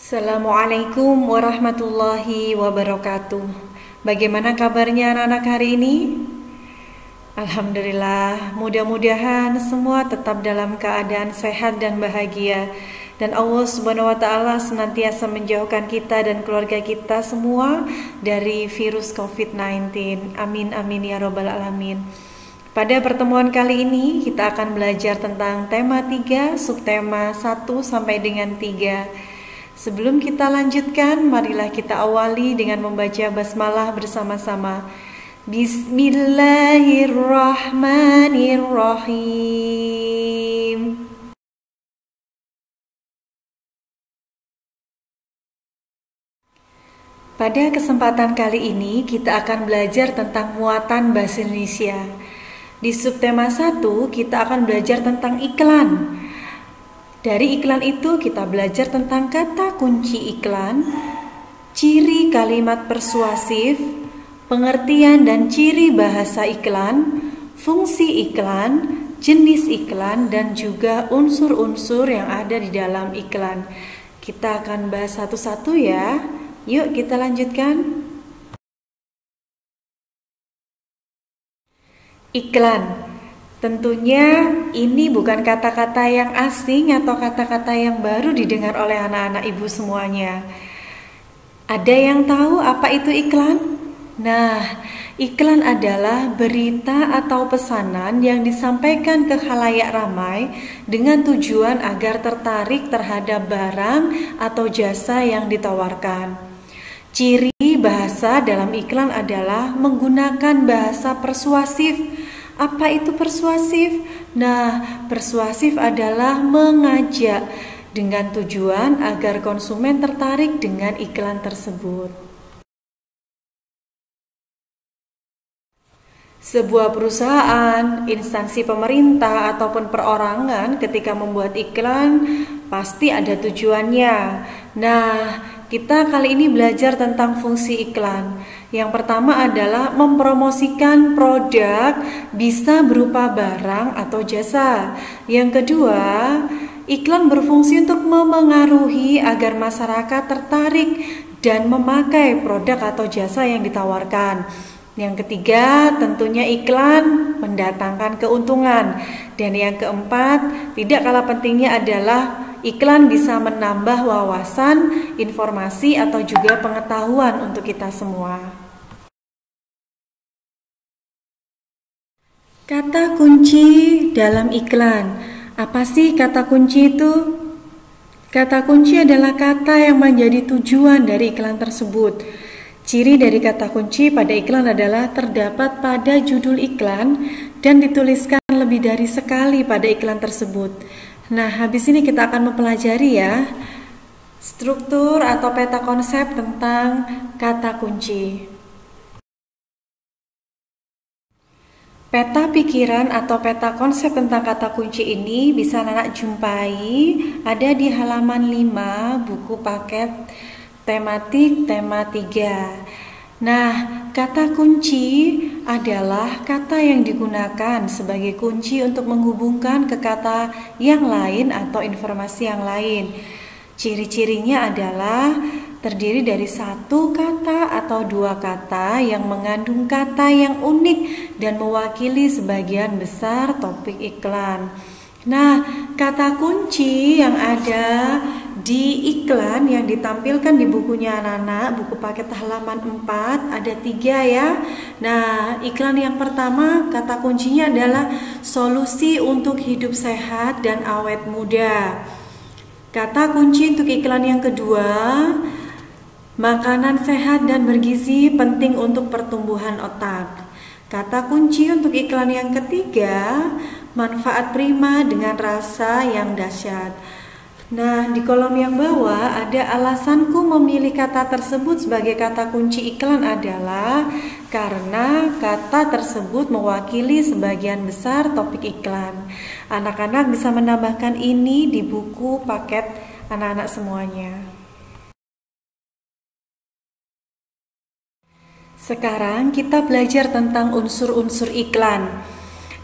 Assalamualaikum warahmatullahi wabarakatuh. Bagaimana kabarnya anak-anak hari ini? Alhamdulillah, mudah-mudahan semua tetap dalam keadaan sehat dan bahagia, dan Allah Subhanahu wa taala senantiasa menjauhkan kita dan keluarga kita semua dari virus COVID-19. Amin amin ya robbal alamin. Pada pertemuan kali ini kita akan belajar tentang tema 3, subtema 1 sampai dengan 3. Sebelum kita lanjutkan, marilah kita awali dengan membaca basmalah bersama-sama. Bismillahirrahmanirrahim. Pada kesempatan kali ini kita akan belajar tentang muatan bahasa Indonesia. Di subtema 1 kita akan belajar tentang iklan. Dari iklan itu kita belajar tentang kata kunci iklan, ciri kalimat persuasif, pengertian dan ciri bahasa iklan, fungsi iklan, jenis iklan, dan juga unsur-unsur yang ada di dalam iklan. Kita akan bahas satu-satu ya. Yuk kita lanjutkan. Iklan. Tentunya ini bukan kata-kata yang asing atau kata-kata yang baru didengar oleh anak-anak ibu semuanya. Ada yang tahu apa itu iklan? Nah, iklan adalah berita atau pesanan yang disampaikan ke khalayak ramai dengan tujuan agar tertarik terhadap barang atau jasa yang ditawarkan. Ciri bahasa dalam iklan adalah menggunakan bahasa persuasif. Apa itu persuasif? Nah, persuasif adalah mengajak dengan tujuan agar konsumen tertarik dengan iklan tersebut. Sebuah perusahaan, instansi pemerintah, ataupun perorangan ketika membuat iklan pasti ada tujuannya. Nah, kita kali ini belajar tentang fungsi iklan. Yang pertama adalah mempromosikan produk, bisa berupa barang atau jasa. Yang kedua, iklan berfungsi untuk memengaruhi agar masyarakat tertarik dan memakai produk atau jasa yang ditawarkan. Yang ketiga, tentunya iklan mendatangkan keuntungan. Dan yang keempat, tidak kalah pentingnya adalah iklan bisa menambah wawasan, informasi, atau juga pengetahuan untuk kita semua. Kata kunci dalam iklan. Apa sih kata kunci itu? Kata kunci adalah kata yang menjadi tujuan dari iklan tersebut. Ciri dari kata kunci pada iklan adalah terdapat pada judul iklan dan dituliskan lebih dari sekali pada iklan tersebut. Nah, habis ini kita akan mempelajari ya struktur atau peta konsep tentang kata kunci. Peta pikiran atau peta konsep tentang kata kunci ini bisa anak jumpai ada di halaman 5 buku paket tematik tema 3. Nah, kata kunci adalah kata yang digunakan sebagai kunci untuk menghubungkan ke kata yang lain atau informasi yang lain. Ciri-cirinya adalah terdiri dari satu kata atau dua kata yang mengandung kata yang unik dan mewakili sebagian besar topik iklan. Nah, kata kunci yang ada di iklan yang ditampilkan di bukunya anak-anak, buku paket halaman 4, ada 3 ya. Nah, iklan yang pertama kata kuncinya adalah solusi untuk hidup sehat dan awet muda. Kata kunci untuk iklan yang kedua, makanan sehat dan bergizi penting untuk pertumbuhan otak. Kata kunci untuk iklan yang ketiga, manfaat prima dengan rasa yang dahsyat. Nah, di kolom yang bawah ada alasanku memilih kata tersebut sebagai kata kunci iklan adalah karena kata tersebut mewakili sebagian besar topik iklan. Anak-anak bisa menambahkan ini di buku paket anak-anak semuanya. Sekarang kita belajar tentang unsur-unsur iklan.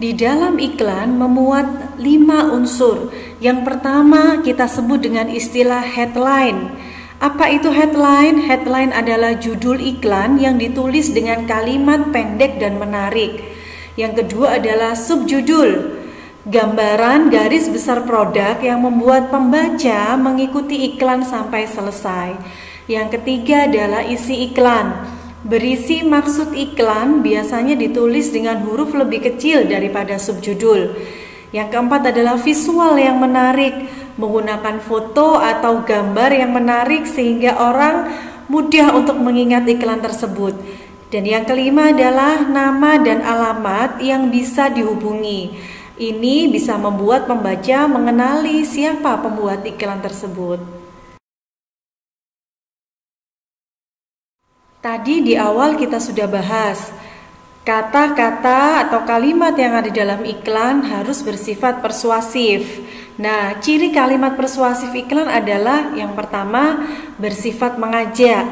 Di dalam iklan memuat 5 unsur. Yang pertama kita sebut dengan istilah headline. Apa itu headline? Headline adalah judul iklan yang ditulis dengan kalimat pendek dan menarik. Yang kedua adalah subjudul, gambaran garis besar produk yang membuat pembaca mengikuti iklan sampai selesai. Yang ketiga adalah isi iklan. Berisi maksud iklan biasanya ditulis dengan huruf lebih kecil daripada subjudul. Yang keempat adalah visual yang menarik, menggunakan foto atau gambar yang menarik sehingga orang mudah untuk mengingat iklan tersebut. Dan yang kelima adalah nama dan alamat yang bisa dihubungi. Ini bisa membuat pembaca mengenali siapa pembuat iklan tersebut. Tadi di awal kita sudah bahas kata-kata atau kalimat yang ada dalam iklan harus bersifat persuasif. Nah, ciri kalimat persuasif iklan adalah yang pertama, bersifat mengajak.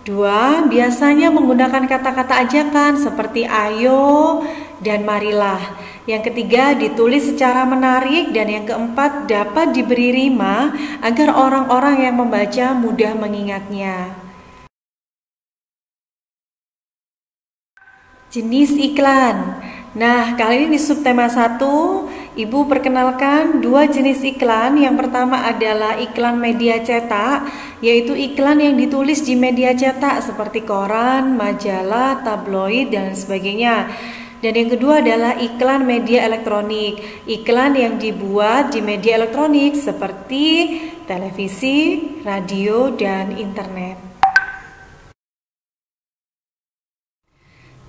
Dua, biasanya menggunakan kata-kata ajakan seperti ayo dan marilah. Yang ketiga, ditulis secara menarik. Dan yang keempat, dapat diberi rima agar orang-orang yang membaca mudah mengingatnya. Jenis iklan. Nah, kali ini di subtema 1, Ibu perkenalkan dua jenis iklan. Yang pertama adalah iklan media cetak, yaitu iklan yang ditulis di media cetak seperti koran, majalah, tabloid, dan sebagainya. Dan yang kedua adalah iklan media elektronik, iklan yang dibuat di media elektronik seperti televisi, radio, dan internet.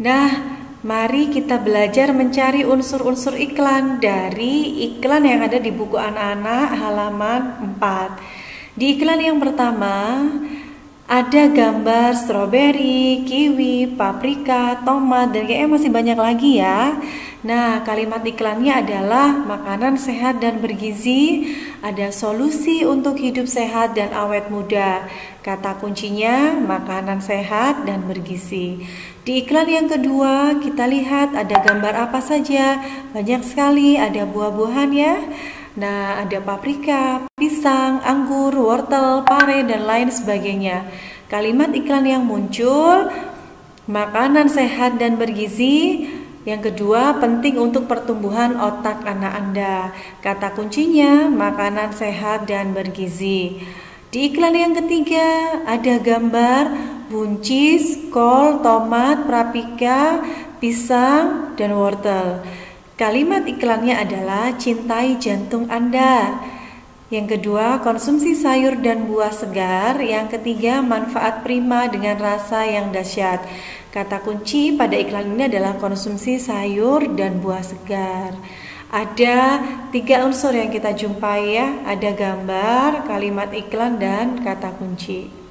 Nah, mari kita belajar mencari unsur-unsur iklan dari iklan yang ada di buku anak-anak halaman 4. Di iklan yang pertama, ada gambar stroberi, kiwi, paprika, tomat, dan kayaknya masih banyak lagi ya. Nah, kalimat iklannya adalah makanan sehat dan bergizi, ada solusi untuk hidup sehat dan awet muda. Kata kuncinya makanan sehat dan bergizi. Di iklan yang kedua, kita lihat ada gambar apa saja. Banyak sekali, ada buah-buahan ya. Nah, ada paprika, pisang, anggur, wortel, pare, dan lain sebagainya. Kalimat iklan yang muncul, makanan sehat dan bergizi. Yang kedua, penting untuk pertumbuhan otak anak Anda. Kata kuncinya, makanan sehat dan bergizi. Di iklan yang ketiga, ada gambar buncis, kol, tomat, paprika, pisang, dan wortel. Kalimat iklannya adalah cintai jantung Anda. Yang kedua, konsumsi sayur dan buah segar. Yang ketiga, manfaat prima dengan rasa yang dahsyat. Kata kunci pada iklan ini adalah konsumsi sayur dan buah segar. Ada 3 unsur yang kita jumpai ya. Ada gambar, kalimat iklan, dan kata kunci.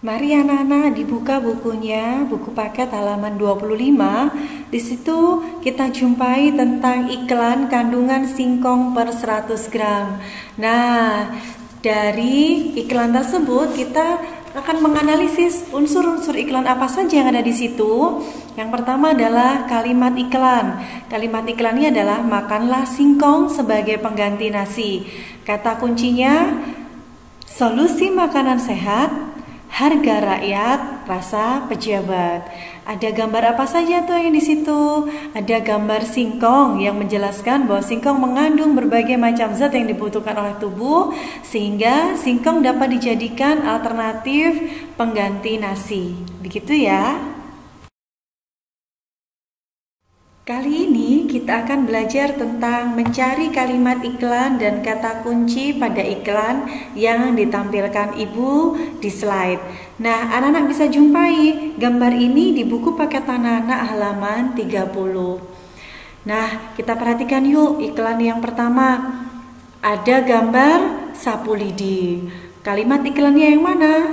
Mari anak-anak dibuka bukunya, buku paket halaman 25. Di situ kita jumpai tentang iklan kandungan singkong per 100 gram. Nah, dari iklan tersebut kita akan menganalisis unsur-unsur iklan apa saja yang ada di situ. Yang pertama adalah kalimat iklan. Kalimat iklannya adalah makanlah singkong sebagai pengganti nasi. Kata kuncinya solusi makanan sehat, harga rakyat, rasa pejabat. Ada gambar apa saja tuh yang di situ? Ada gambar singkong yang menjelaskan bahwa singkong mengandung berbagai macam zat yang dibutuhkan oleh tubuh sehingga singkong dapat dijadikan alternatif pengganti nasi. Begitu ya. Kali ini kita akan belajar tentang mencari kalimat iklan dan kata kunci pada iklan yang ditampilkan Ibu di slide. Nah, anak-anak bisa jumpai gambar ini di buku paket anak-anak halaman 30. Nah, kita perhatikan yuk iklan yang pertama. Ada gambar sapu lidi. Kalimat iklannya yang mana?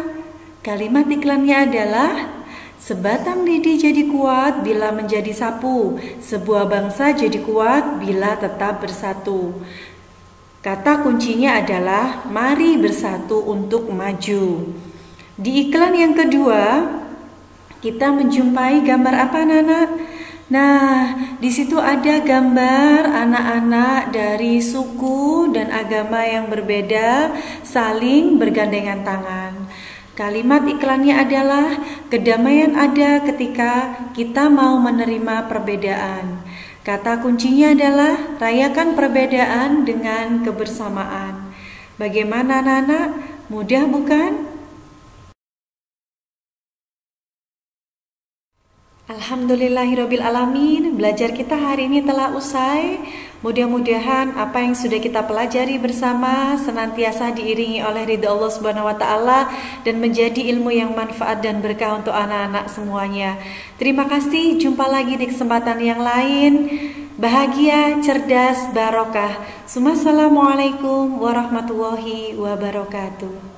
Kalimat iklannya adalah sebatang lidi jadi kuat bila menjadi sapu. Sebuah bangsa jadi kuat bila tetap bersatu. Kata kuncinya adalah mari bersatu untuk maju. Di iklan yang kedua, kita menjumpai gambar apa, Nana? Nah, di situ ada gambar anak-anak dari suku dan agama yang berbeda saling bergandengan tangan. Kalimat iklannya adalah kedamaian ada ketika kita mau menerima perbedaan. Kata kuncinya adalah rayakan perbedaan dengan kebersamaan. Bagaimana anak-anak? Mudah bukan? Alhamdulillahirabbil alamin, belajar kita hari ini telah usai. Mudah-mudahan apa yang sudah kita pelajari bersama senantiasa diiringi oleh ridha Allah Subhanahu wa taala dan menjadi ilmu yang manfaat dan berkah untuk anak-anak semuanya. Terima kasih, jumpa lagi di kesempatan yang lain. Bahagia, cerdas, barokah. Assalamualaikum warahmatullahi wabarakatuh.